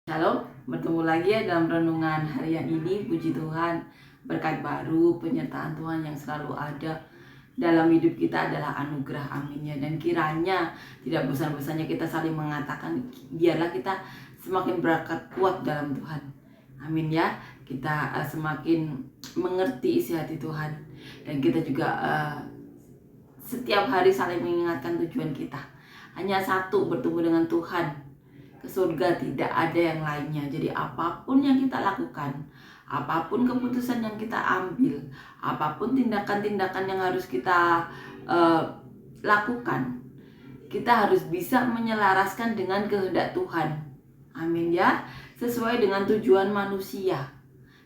Shalom, bertemu lagi ya dalam renungan harian ini. Puji Tuhan, berkat baru, penyertaan Tuhan yang selalu ada dalam hidup kita adalah anugerah, amin ya. Dan kiranya tidak bosan-bosannya kita saling mengatakan, biarlah kita semakin berkat kuat dalam Tuhan, amin ya. Kita semakin mengerti isi hati Tuhan, dan kita juga setiap hari saling mengingatkan tujuan kita. Hanya satu, bertemu dengan Tuhan ke surga, tidak ada yang lainnya. Jadi apapun yang kita lakukan, apapun keputusan yang kita ambil, apapun tindakan-tindakan yang harus kita lakukan, kita harus bisa menyelaraskan dengan kehendak Tuhan, amin ya. Sesuai dengan tujuan manusia,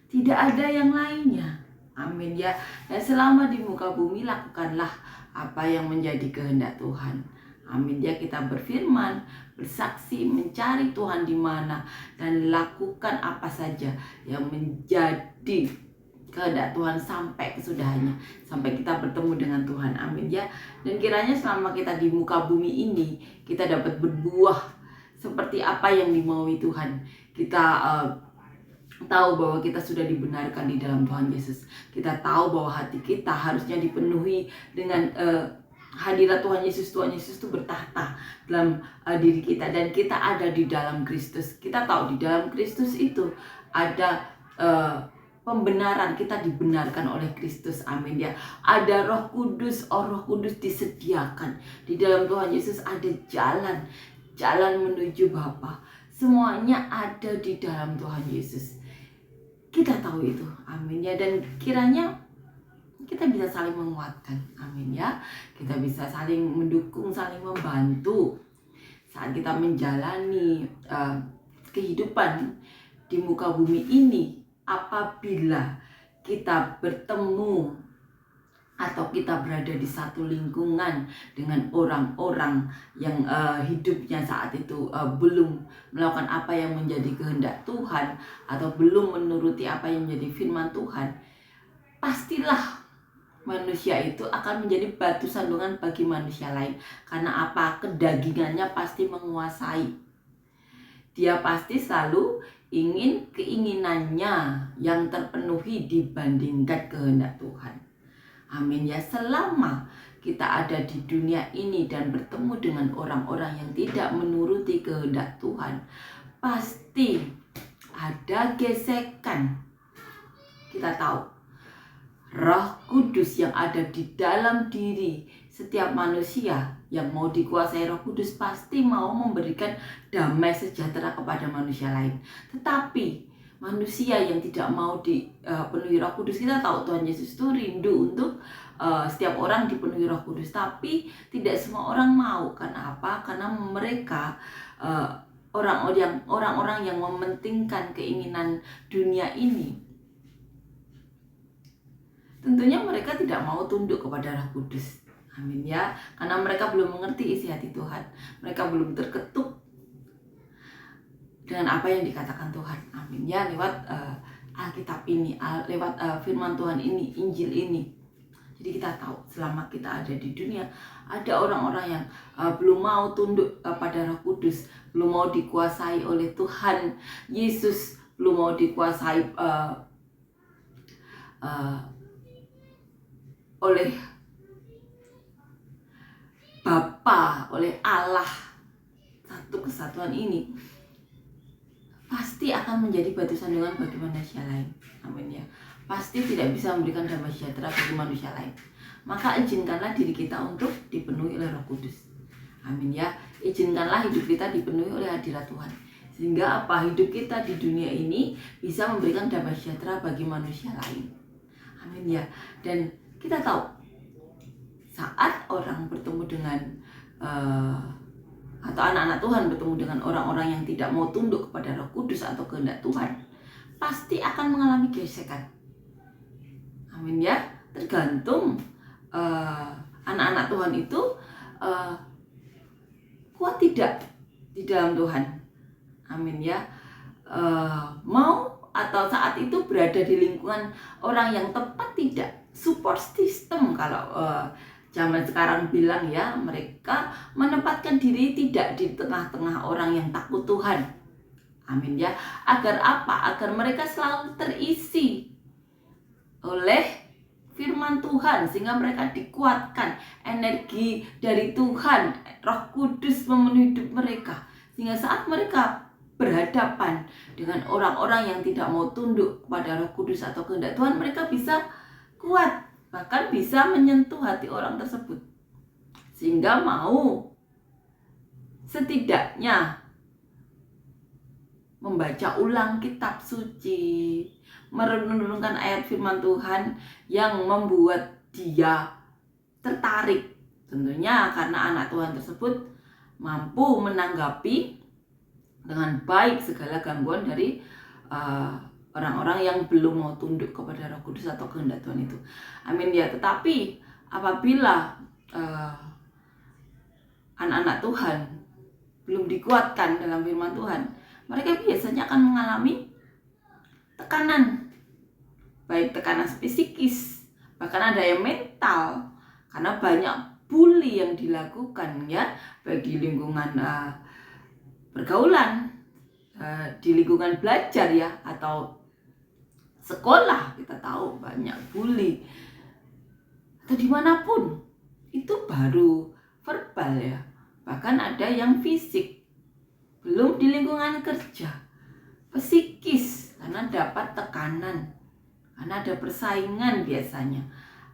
tidak ada yang lainnya, amin ya. Dan selama di muka bumi, lakukanlah apa yang menjadi kehendak Tuhan, amin ya. Kita berfirman, bersaksi, mencari Tuhan di mana, dan lakukan apa saja yang menjadi kehendak Tuhan sampai kesudahannya, sampai kita bertemu dengan Tuhan, amin ya. Dan kiranya selama kita di muka bumi ini, kita dapat berbuah seperti apa yang dimaui Tuhan. Kita tahu bahwa kita sudah dibenarkan di dalam Tuhan Yesus. Kita tahu bahwa hati kita harusnya dipenuhi dengan hadirat Tuhan Yesus. Tuhan Yesus itu bertahta dalam diri kita, dan kita ada di dalam Kristus. Kita tahu di dalam Kristus itu ada pembenaran, kita dibenarkan oleh Kristus, amin ya. Ada Roh Kudus, Roh Kudus disediakan di dalam Tuhan Yesus. Ada jalan menuju Bapa. Semuanya ada di dalam Tuhan Yesus. Kita tahu itu, amin ya. Dan kiranya kita bisa saling menguatkan, amin ya. Kita bisa saling mendukung, saling membantu saat kita menjalani kehidupan di muka bumi ini. Apabila kita bertemu atau kita berada di satu lingkungan dengan orang-orang yang hidupnya saat itu belum melakukan apa yang menjadi kehendak Tuhan, atau belum menuruti apa yang menjadi firman Tuhan, pastilah manusia itu akan menjadi batu sandungan bagi manusia lain. Karena apa? Kedagingannya pasti menguasai. Dia pasti selalu ingin keinginannya yang terpenuhi dibandingkan kehendak Tuhan, amin ya. Selama kita ada di dunia ini dan bertemu dengan orang-orang yang tidak menuruti kehendak Tuhan, pasti ada gesekan. Kita tahu Roh Kudus yang ada di dalam diri setiap manusia yang mau dikuasai Roh Kudus pasti mau memberikan damai sejahtera kepada manusia lain. Tetapi manusia yang tidak mau dipenuhi Roh Kudus, kita tahu Tuhan Yesus itu rindu untuk setiap orang dipenuhi Roh Kudus, tapi tidak semua orang mau. Karena apa? Karena mereka orang-orang yang mementingkan keinginan dunia ini. Tentunya mereka tidak mau tunduk kepada Roh Kudus, amin ya. Karena mereka belum mengerti isi hati Tuhan. Mereka belum terketuk dengan apa yang dikatakan Tuhan, amin ya. Lewat Alkitab ini, lewat firman Tuhan ini, Injil ini. Jadi kita tahu selama kita ada di dunia, ada orang-orang yang belum mau tunduk pada Roh Kudus, belum mau dikuasai oleh Tuhan Yesus, belum mau dikuasai oleh Bapa, oleh Allah, satu kesatuan ini, pasti akan menjadi batu sandungan bagi manusia lain, amin ya. Pasti tidak bisa memberikan damai sejahtera bagi manusia lain. Maka izinkanlah diri kita untuk dipenuhi oleh Roh Kudus, amin ya. Izinkanlah hidup kita dipenuhi oleh hadirat Tuhan, sehingga apa? Hidup kita di dunia ini bisa memberikan damai sejahtera bagi manusia lain, amin ya. Dan kita tahu saat orang bertemu dengan atau anak-anak Tuhan bertemu dengan orang-orang yang tidak mau tunduk kepada Roh Kudus atau kehendak Tuhan, pasti akan mengalami gesekan, amin ya. Tergantung anak-anak Tuhan itu kuat tidak di dalam Tuhan, amin ya. Mau atau saat itu berada di lingkungan orang yang tepat tidak, support system kalau zaman sekarang bilang ya, mereka menempatkan diri tidak di tengah-tengah orang yang takut Tuhan, Amin ya. Agar apa? Agar mereka selalu terisi oleh firman Tuhan, sehingga mereka dikuatkan, energi dari Tuhan, Roh Kudus memenuhi hidup mereka, sehingga saat mereka berhadapan dengan orang-orang yang tidak mau tunduk kepada Roh Kudus atau kehendak Tuhan, mereka bisa kuat, bahkan bisa menyentuh hati orang tersebut, sehingga mau setidaknya membaca ulang kitab suci, merenungkan ayat firman Tuhan yang membuat dia tertarik. Tentunya karena anak Tuhan tersebut mampu menanggapi dengan baik segala gangguan dari orang-orang yang belum mau tunduk kepada Roh Kudus atau kehendak Tuhan itu. Amin ya. Tetapi apabila anak-anak Tuhan belum dikuatkan dalam firman Tuhan, mereka biasanya akan mengalami tekanan, baik tekanan psikis, bahkan ada yang mental, karena banyak bully yang dilakukan ya, baik di lingkungan pergaulan, di lingkungan belajar ya, atau sekolah. Kita tahu banyak bully, atau dimanapun, itu baru verbal ya, bahkan ada yang fisik. Belum di lingkungan kerja, psikis, karena dapat tekanan, karena ada persaingan. Biasanya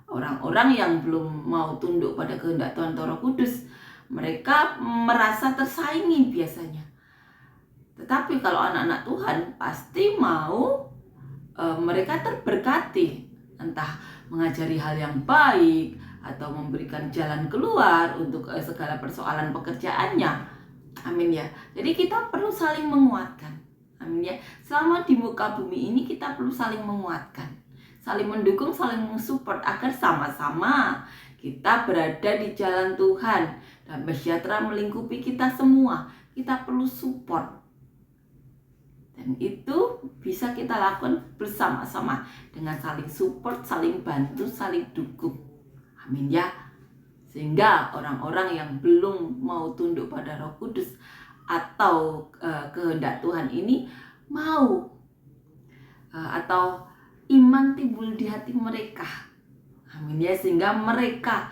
orang-orang yang belum mau tunduk pada kehendak Tuhan atau Roh Kudus, mereka merasa tersaingi biasanya. Tetapi kalau anak-anak Tuhan pasti mau mereka terberkati, entah mengajari hal yang baik atau memberikan jalan keluar untuk segala persoalan pekerjaannya. Amin ya. Jadi kita perlu saling menguatkan. Amin ya. Selama di muka bumi ini kita perlu saling menguatkan, saling mendukung, saling mensupport, agar sama-sama kita berada di jalan Tuhan dan sejahtera melingkupi kita semua. Kita perlu support, dan itu bisa kita lakukan bersama-sama dengan saling support, saling bantu, saling dukung. Amin ya. Sehingga orang-orang yang belum mau tunduk pada Roh Kudus atau kehendak Tuhan ini mau atau iman timbul di hati mereka. Amin ya. Sehingga mereka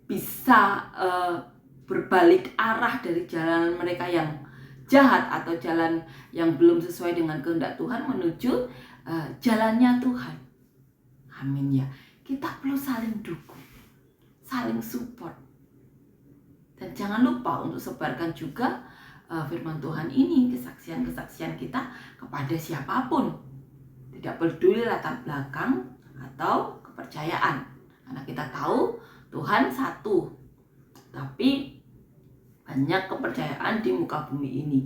bisa berbalik arah dari jalan mereka yang jahat atau jalan yang belum sesuai dengan kehendak Tuhan menuju jalannya Tuhan. Amin ya. Kita perlu saling dukung, saling support, dan jangan lupa untuk sebarkan juga firman Tuhan ini, kesaksian-kesaksian kita kepada siapapun, tidak peduli latar belakang atau kepercayaan, karena kita tahu Tuhan satu, tapi banyak kepercayaan di muka bumi ini,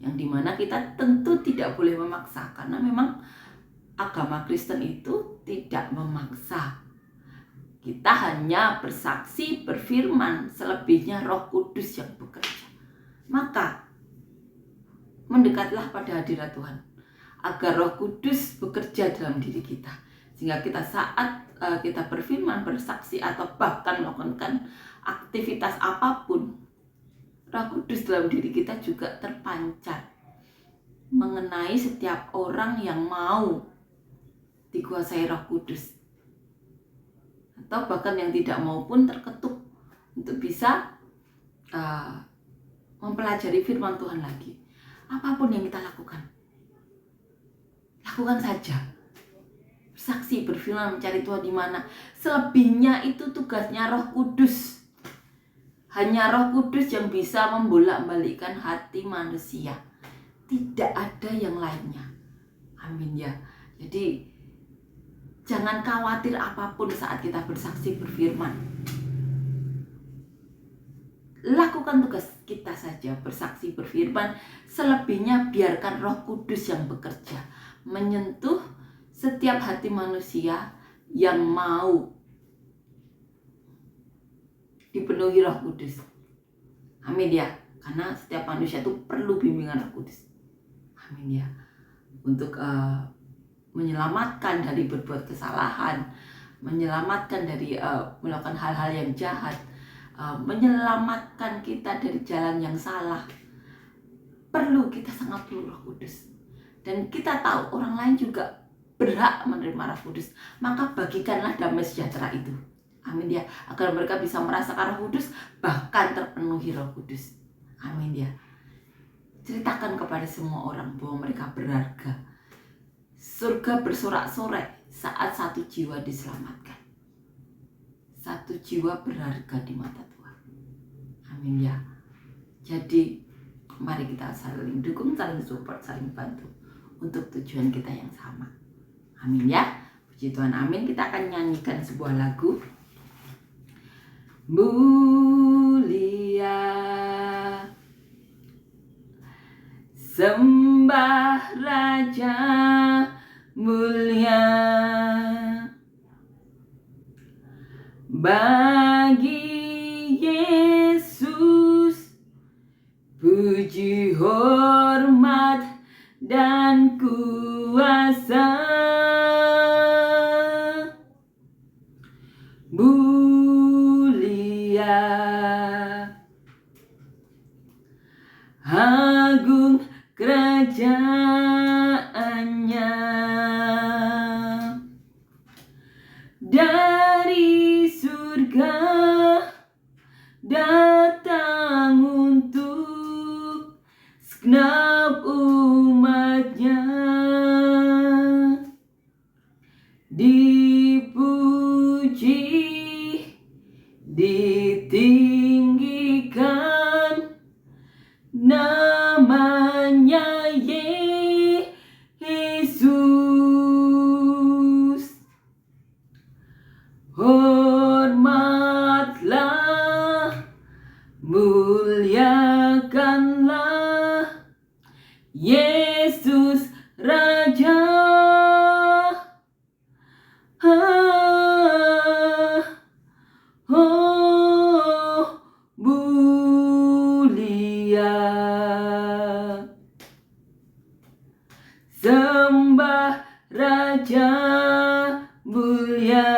yang dimana kita tentu tidak boleh memaksa, karena memang agama Kristen itu tidak memaksa. Kita hanya bersaksi, berfirman, selebihnya Roh Kudus yang bekerja. Maka mendekatlah pada hadirat Tuhan, agar Roh Kudus bekerja dalam diri kita, sehingga kita saat kita berfirman, bersaksi, atau bahkan melakukan aktivitas apapun, Roh Kudus dalam diri kita juga terpancar mengenai setiap orang yang mau dikuasai Roh Kudus, atau bahkan yang tidak mau pun terketuk untuk bisa mempelajari firman Tuhan lagi. Apapun yang kita lakukan, lakukan saja. Bersaksi, berfirman, mencari Tuhan di mana. Selebihnya itu tugasnya Roh Kudus. Hanya Roh Kudus yang bisa membolak-balikkan hati manusia. Tidak ada yang lainnya. Amin ya. Jadi jangan khawatir apapun saat kita bersaksi, berfirman. Lakukan tugas kita saja, bersaksi, berfirman. Selebihnya biarkan Roh Kudus yang bekerja, menyentuh setiap hati manusia yang mau dipenuhi Roh Kudus. Amin ya. Karena setiap manusia itu perlu bimbingan Roh Kudus. Amin ya. Untuk menyelamatkan dari berbuat kesalahan, menyelamatkan dari melakukan hal-hal yang jahat, menyelamatkan kita dari jalan yang salah. kita sangat perlu Roh Kudus. Dan kita tahu orang lain juga berhak menerima Roh Kudus. Maka bagikanlah damai sejahtera itu. Amin ya. Agar mereka bisa merasakan Roh Kudus, bahkan terpenuhi Roh Kudus. Amin ya. Ceritakan kepada semua orang bahwa mereka berharga. Surga bersorak-sorai saat satu jiwa diselamatkan. Satu jiwa berharga di mata Tuhan. Amin ya. Jadi mari kita saling dukung, saling support, saling bantu untuk tujuan kita yang sama. Amin ya. Puji Tuhan, amin. Kita akan nyanyikan sebuah lagu. Mulia, sembah Raja mulia, bagi Yesus puji, hormat, dan kuasa. Mulia, agung kerajaannya, dari surga datang untuk segenap umatnya. Dipuji, ditinggikan namanya Yesus. Hormatlah, muliakanlah Yesus Raja. Mulia, sembah Raja mulia.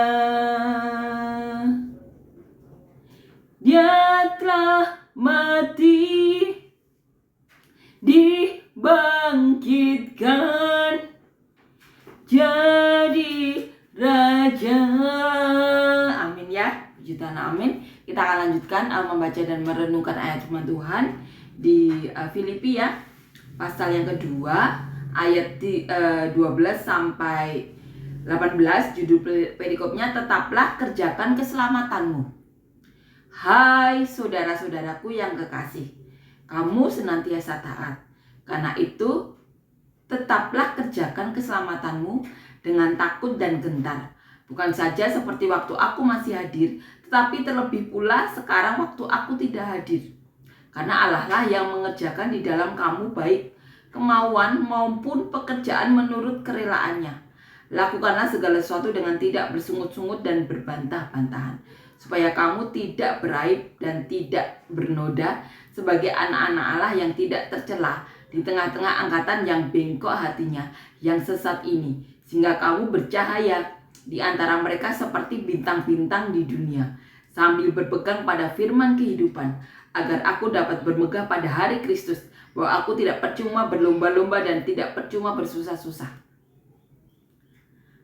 Dia telah mati, dibangkitkan jadi Raja. Amin ya. Puji Tuhan, amin. Kita akan lanjutkan membaca dan merenungkan ayat firman Tuhan di Filipi ya, pasal yang kedua, ayat 12 sampai 18. Judul perikopnya, tetaplah kerjakan keselamatanmu. Hai saudara-saudaraku yang kekasih, kamu senantiasa taat. Karena itu, tetaplah kerjakan keselamatanmu dengan takut dan gentar. Bukan saja seperti waktu aku masih hadir, tetapi terlebih pula sekarang waktu aku tidak hadir. Karena Allah lah yang mengerjakan di dalam kamu baik kemauan maupun pekerjaan menurut kerelaannya. Lakukanlah segala sesuatu dengan tidak bersungut-sungut dan berbantah-bantahan, supaya kamu tidak beraib dan tidak bernoda sebagai anak-anak Allah yang tidak tercela di tengah-tengah angkatan yang bengkok hatinya, yang sesat ini, sehingga kamu bercahaya di antara mereka seperti bintang-bintang di dunia, sambil berpegang pada firman kehidupan, agar aku dapat bermegah pada hari Kristus, bahwa aku tidak percuma berlomba-lomba dan tidak percuma bersusah-susah.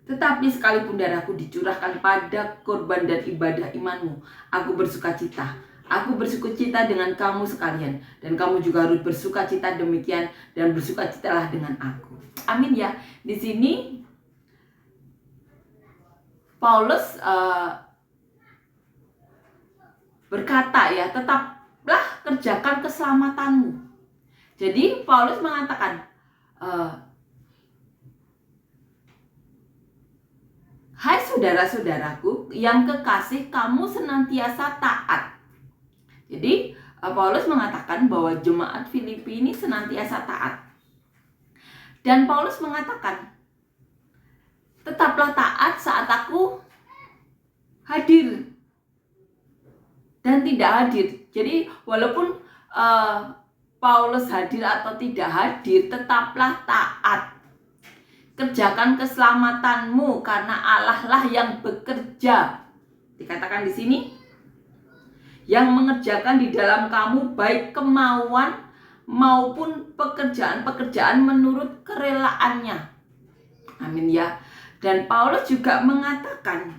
Tetapi sekalipun darahku dicurahkan pada korban dan ibadah imanmu, aku bersukacita. Aku bersukacita dengan kamu sekalian, dan kamu juga harus bersukacita demikian, dan bersukacitalah dengan aku. Amin ya. Di sini Paulus berkata ya, tetaplah kerjakan keselamatanmu. Jadi Paulus mengatakan, hai saudara-saudaraku yang kekasih, kamu senantiasa taat. Jadi Paulus mengatakan bahwa jemaat Filipi ini senantiasa taat. Dan Paulus mengatakan, tetaplah taat saat aku hadir dan tidak hadir. Jadi walaupun Paulus hadir atau tidak hadir, tetaplah taat. Kerjakan keselamatanmu karena Allah lah yang bekerja. Dikatakan di sini, yang mengerjakan di dalam kamu baik kemauan maupun pekerjaan-pekerjaan menurut kerelaannya. Amin ya. Dan Paulus juga mengatakan,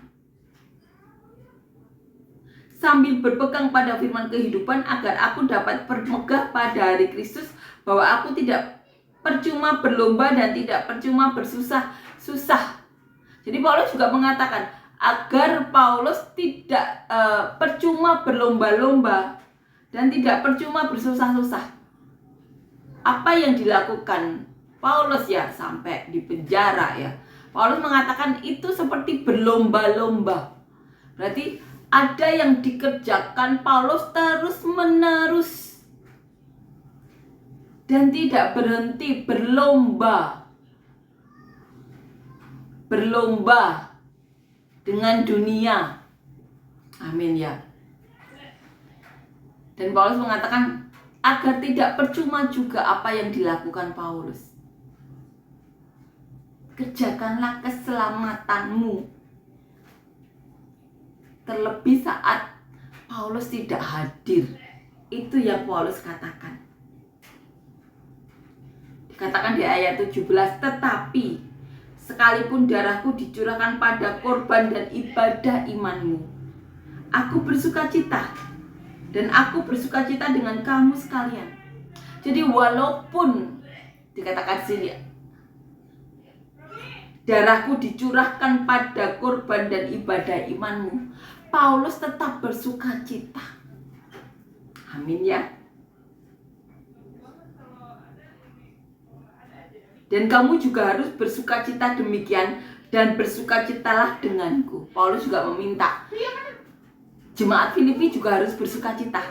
sambil berpegang pada firman kehidupan, agar aku dapat bermegah pada hari Kristus, bahwa aku tidak percuma berlomba dan tidak percuma bersusah-susah. Jadi Paulus juga mengatakan agar Paulus tidak percuma berlomba-lomba dan tidak percuma bersusah-susah. Apa yang dilakukan Paulus ya sampai di penjara ya. Paulus mengatakan itu seperti berlomba-lomba. Berarti ada yang dikerjakan Paulus terus-menerus dan tidak berhenti berlomba dengan dunia. Amin ya. Dan Paulus mengatakan agar tidak percuma juga apa yang dilakukan Paulus. Kerjakanlah keselamatanmu. Terlebih saat Paulus tidak hadir. Itu yang Paulus katakan. Dikatakan di ayat 17, tetapi sekalipun darahku dicurahkan pada korban dan ibadah imanmu, aku bersukacita, dan aku bersukacita dengan kamu sekalian. Jadi walaupun dikatakan sini darahku dicurahkan pada korban dan ibadah imanmu, Paulus tetap bersukacita. Amin ya. Dan kamu juga harus bersukacita demikian, dan bersukacitalah denganku. Paulus juga meminta jemaat Filipi juga harus bersukacita,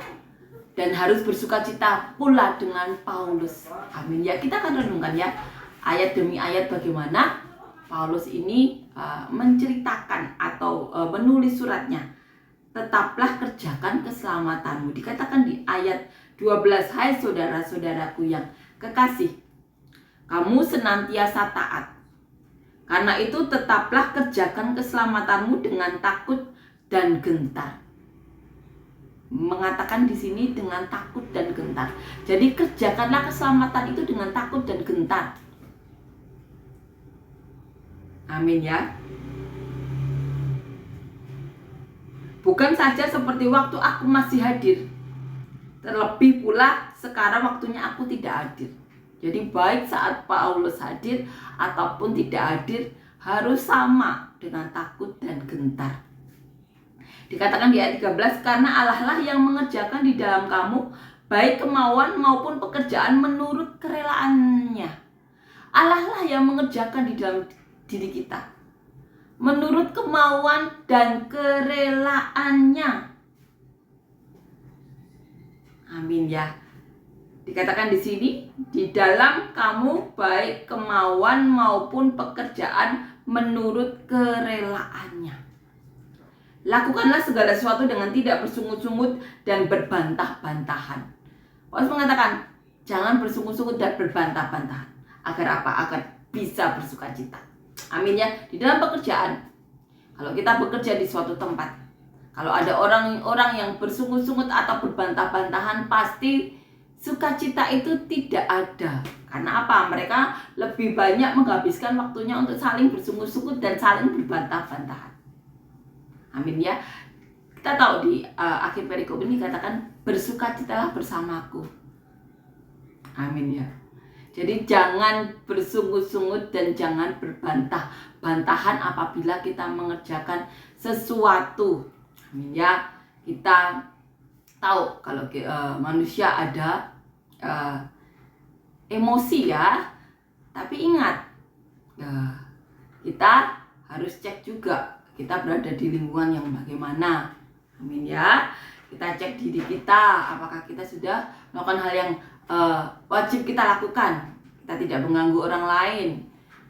dan harus bersukacita pula dengan Paulus. Amin ya. Kita akan renungkan ya ayat demi ayat bagaimana Paulus ini menceritakan atau menulis suratnya. Tetaplah kerjakan keselamatanmu. Dikatakan di ayat 12, hai saudara-saudaraku yang kekasih, kamu senantiasa taat. Karena itu tetaplah kerjakan keselamatanmu dengan takut dan gentar. Mengatakan di sini dengan takut dan gentar. Jadi kerjakanlah keselamatan itu dengan takut dan gentar. Amin ya. Bukan saja seperti waktu aku masih hadir, terlebih pula sekarang waktunya aku tidak hadir. Jadi baik saat Paulus hadir ataupun tidak hadir, harus sama dengan takut dan gentar. Dikatakan di ayat 13, karena Allah lah yang mengerjakan di dalam kamu baik kemauan maupun pekerjaan menurut kerelaannya. Allah lah yang mengerjakan di dalam diri kita menurut kemauan dan kerelaannya. Amin ya. Dikatakan di sini, di dalam kamu baik kemauan maupun pekerjaan menurut kerelaannya. Lakukanlah segala sesuatu dengan tidak bersungut-sungut dan berbantah-bantahan. Paulus mengatakan, jangan bersungut-sungut dan berbantah-bantahan. Agar apa? Agar bisa bersukacita. Amin ya. Di dalam pekerjaan, kalau kita bekerja di suatu tempat, kalau ada orang-orang yang bersungut-sungut atau berbantah-bantahan, pasti sukacita itu tidak ada. Karena apa? Mereka lebih banyak menghabiskan waktunya untuk saling bersungut-sungut dan saling berbantah-bantahan. Amin ya. Kita tahu di akhir perikop ini katakan, bersukacitalah bersamaku. Amin ya. Jadi jangan bersungut-sungut dan jangan berbantah-bantahan apabila kita mengerjakan sesuatu. Amin ya. Kita tahu kalau manusia ada emosi ya. Tapi ingat, kita harus cek juga kita berada di lingkungan yang bagaimana. Amin ya. Kita cek diri kita, apakah kita sudah melakukan hal yang wajib kita lakukan. Kita tidak mengganggu orang lain,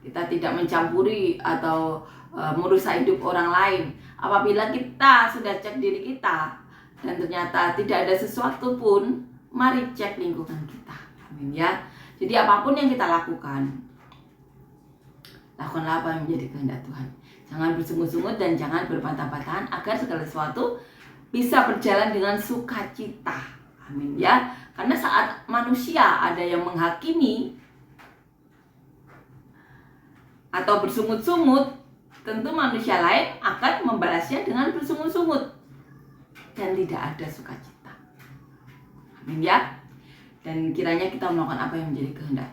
kita tidak mencampuri atau merusak hidup orang lain. Apabila kita sudah cek diri kita dan ternyata tidak ada sesuatu pun, mari cek lingkungan kita. Amin ya. Jadi apapun yang kita lakukan, lakukanlah apa yang menjadi kehendak Tuhan. Jangan bersungut-sungut dan jangan berbantah-bantahan, agar segala sesuatu bisa berjalan dengan sukacita. Amin ya. Karena saat manusia ada yang menghakimi atau bersungut-sungut, tentu manusia lain akan membalasnya dengan bersungut-sungut dan tidak ada sukacita. Amin ya. Dan kiranya kita melakukan apa yang menjadi kehendak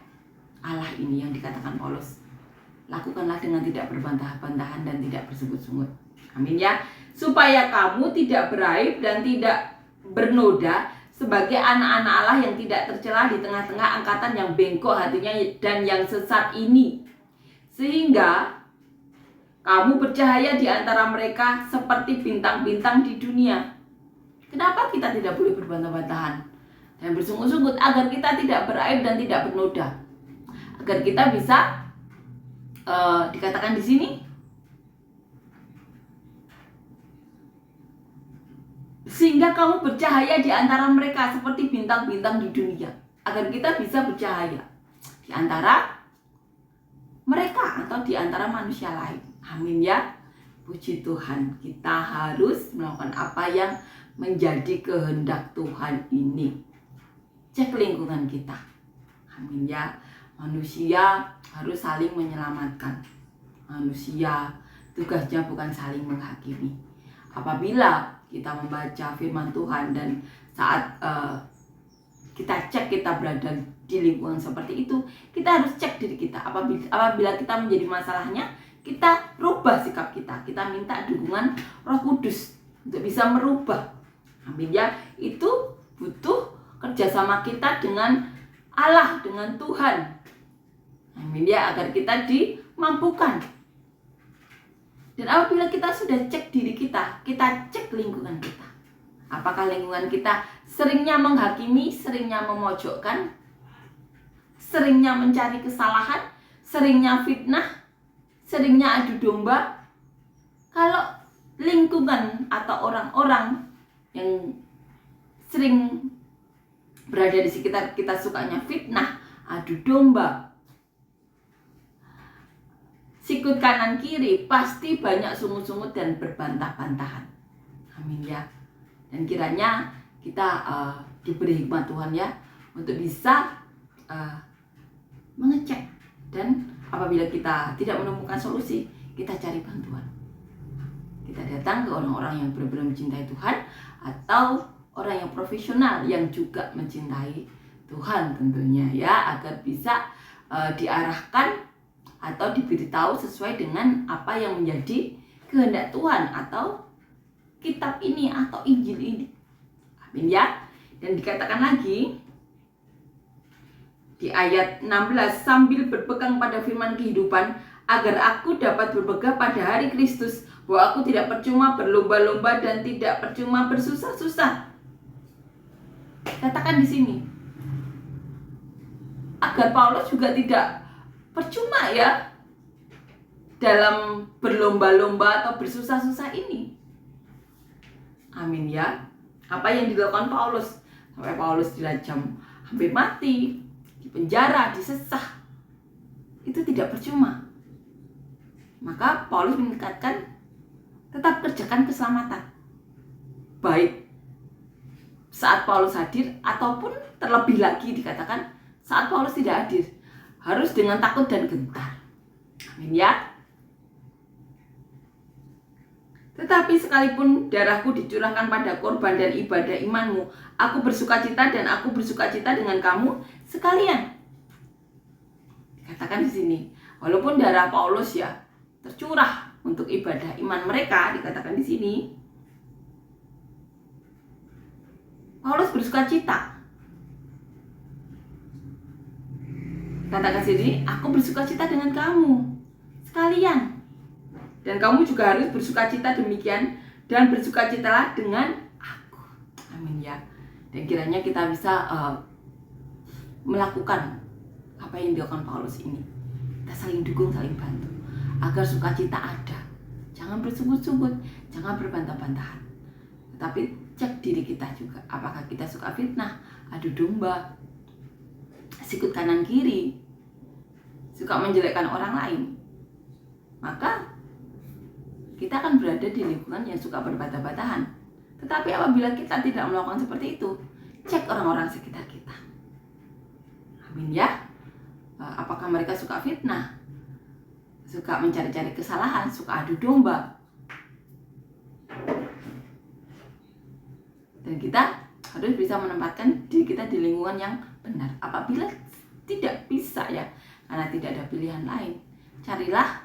Allah ini yang dikatakan Paulus. Lakukanlah dengan tidak berbantah-bantahan dan tidak bersungut-sungut. Amin ya. Supaya kamu tidak beraib dan tidak bernoda sebagai anak-anak Allah yang tidak tercela di tengah-tengah angkatan yang bengkok hatinya dan yang sesat ini. Sehingga kamu bercahaya di antara mereka seperti bintang-bintang di dunia. Kenapa kita tidak boleh berbantah-bantahan dan bersungut-sungut? Agar kita tidak beraib dan tidak bernoda. Agar kita bisa dikatakan di sini, sehingga kamu bercahaya di antara mereka seperti bintang-bintang di dunia. Agar kita bisa bercahaya di antara mereka atau di antara manusia lain. Amin ya. Puji Tuhan, kita harus melakukan apa yang menjadi kehendak Tuhan ini. Cek lingkungan kita. Amin ya. Manusia harus saling menyelamatkan. Manusia tugasnya bukan saling menghakimi. Apabila kita membaca firman Tuhan dan saat kita cek kita berada di lingkungan seperti itu, kita harus cek diri kita. Apabila kita menjadi masalahnya, kita rubah sikap kita. Kita minta dukungan Roh Kudus untuk bisa merubah. Amin ya. Itu butuh kerjasama kita dengan Allah, dengan Tuhan. Amin ya, agar kita dimampukan. Dan apabila kita sudah cek diri kita cek lingkungan kita. Apakah lingkungan kita seringnya menghakimi, seringnya memojokkan, seringnya mencari kesalahan, seringnya fitnah, seringnya adu domba? Kalau lingkungan atau orang-orang yang sering berada di sekitar kita sukanya fitnah, adu domba, sikut kanan kiri, pasti banyak sungut-sungut dan berbantah-bantahan. Amin ya. Dan kiranya kita diberi hikmat Tuhan ya, untuk bisa mengecek. Dan apabila kita tidak menemukan solusi, kita cari bantuan. Kita datang ke orang-orang yang benar-benar mencintai Tuhan, atau orang yang profesional yang juga mencintai Tuhan tentunya ya, agar bisa diarahkan atau diberitahu sesuai dengan apa yang menjadi kehendak Tuhan atau kitab ini atau Injil ini. Amin ya. Dan dikatakan lagi di ayat 16, sambil berpegang pada firman kehidupan, agar aku dapat berpegang pada hari Kristus, bahwa aku tidak percuma berlomba-lomba dan tidak percuma bersusah-susah. Katakan di sini, agar Paulus juga tidak percuma ya dalam berlomba-lomba atau bersusah-susah ini. Amin ya. Apa yang dilakukan Paulus, sampai Paulus dirajam hampir mati, di penjara, disesah, itu tidak percuma. Maka Paulus mengingatkan, tetap kerjakan keselamatan, baik saat Paulus hadir ataupun terlebih lagi dikatakan saat Paulus tidak hadir, harus dengan takut dan gentar. Amin ya. Tetapi sekalipun darahku dicurahkan pada korban dan ibadah imanmu, aku bersukacita dan aku bersukacita dengan kamu sekalian. Dikatakan di sini, walaupun darah Paulus ya tercurah untuk ibadah iman mereka, dikatakan di sini Paulus bersukacita. Katakan sini, aku bersukacita dengan kamu sekalian. Dan kamu juga harus bersukacita demikian, dan bersukacitalah dengan aku. Amin ya. Dan kiranya kita bisa melakukan apa yang dilakukan Paulus ini. Kita saling dukung, saling bantu, agar sukacita ada. Jangan bersungut-sungut, jangan berbantah-bantahan. Tetapi cek diri kita juga. Apakah kita suka fitnah, adu domba, sikut kanan kiri, suka menjelekkan orang lain? Maka kita akan berada di lingkungan yang suka berbantah-bantahan. Tetapi apabila kita tidak melakukan seperti itu, cek orang-orang sekitar kita. Amin ya. Apakah mereka suka fitnah, suka mencari-cari kesalahan, suka adu domba? Dan kita harus bisa menempatkan diri kita di lingkungan yang benar. Apabila tidak bisa ya, karena tidak ada pilihan lain, carilah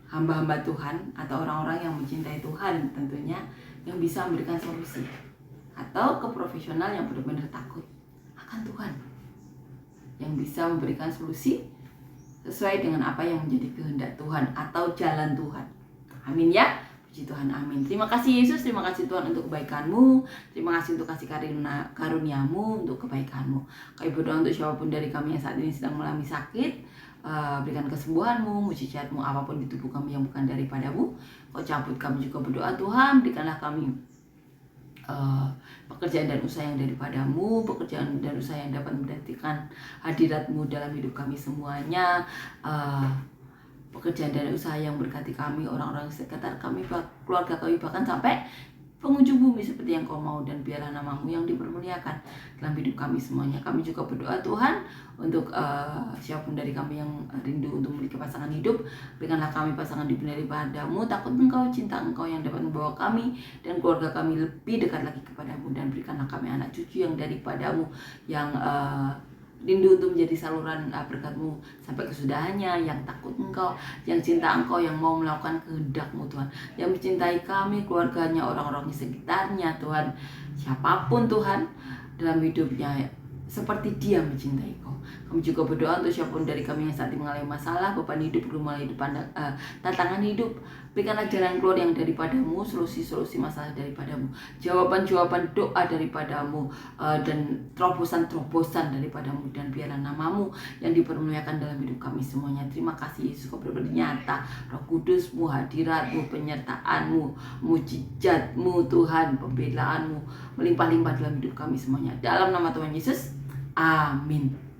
hamba-hamba Tuhan atau orang-orang yang mencintai Tuhan tentunya, yang bisa memberikan solusi, atau ke profesional yang benar-benar takut akan Tuhan, yang bisa memberikan solusi sesuai dengan apa yang menjadi kehendak Tuhan atau jalan Tuhan. Amin ya. Puji Tuhan, amin. Terima kasih Yesus, terima kasih Tuhan untuk kebaikan-Mu. Terima kasih untuk kasih karunia-Mu, untuk kebaikan-Mu. Kami berdoa untuk siapapun dari kami yang saat ini sedang mengalami sakit, berikan kesembuhan-Mu, mujizat-Mu apapun di tubuh kami yang bukan daripada-Mu. Kau cabut. Kami juga berdoa Tuhan, berikanlah kami pekerjaan dan usaha yang daripada-Mu, pekerjaan dan usaha yang dapat mendatangkan hadirat-Mu dalam hidup kami semuanya, pekerjaan dan usaha yang berkati kami, orang-orang sekitar kami, keluarga kami, bahkan sampai pengunjung bumi seperti yang Kau mau. Dan biarlah nama-Mu yang dipermuliakan dalam hidup kami semuanya. Kami juga berdoa Tuhan untuk siapapun dari kami yang rindu untuk memiliki pasangan hidup, berikanlah kami pasangan hidup daripada-Mu, takut Engkau, cinta Engkau yang dapat membawa kami dan keluarga kami lebih dekat lagi kepada-Mu. Dan berikanlah kami anak cucu yang daripada-Mu, yang rindu untuk menjadi saluran berkat-Mu sampai kesudahannya, yang takut Engkau, yang cinta Engkau, yang mau melakukan kehendak-Mu Tuhan, yang mencintai kami, keluarganya, orang-orang di sekitarnya Tuhan, siapapun Tuhan dalam hidupnya seperti dia mencintai Kau. Kami juga berdoa untuk siapapun dari kami yang saat ini mengalami masalah, beban hidup, rumah hidup, tantangan hidup. Berikanlah jalan keluar yang daripada-Mu, solusi-solusi masalah daripada-Mu, jawaban-jawaban doa daripada-Mu, dan terobosan-terobosan daripada-Mu. Dan biarlah nama-Mu yang dipermuliakan dalam hidup kami semuanya. Terima kasih Yesus, Kau benar-benar nyata. Roh Kudus-Mu, hadirat-Mu, penyertaan-Mu, mujizat-Mu Tuhan, pembelaan-Mu melimpah-limpah dalam hidup kami semuanya. Dalam nama Tuhan Yesus, amin.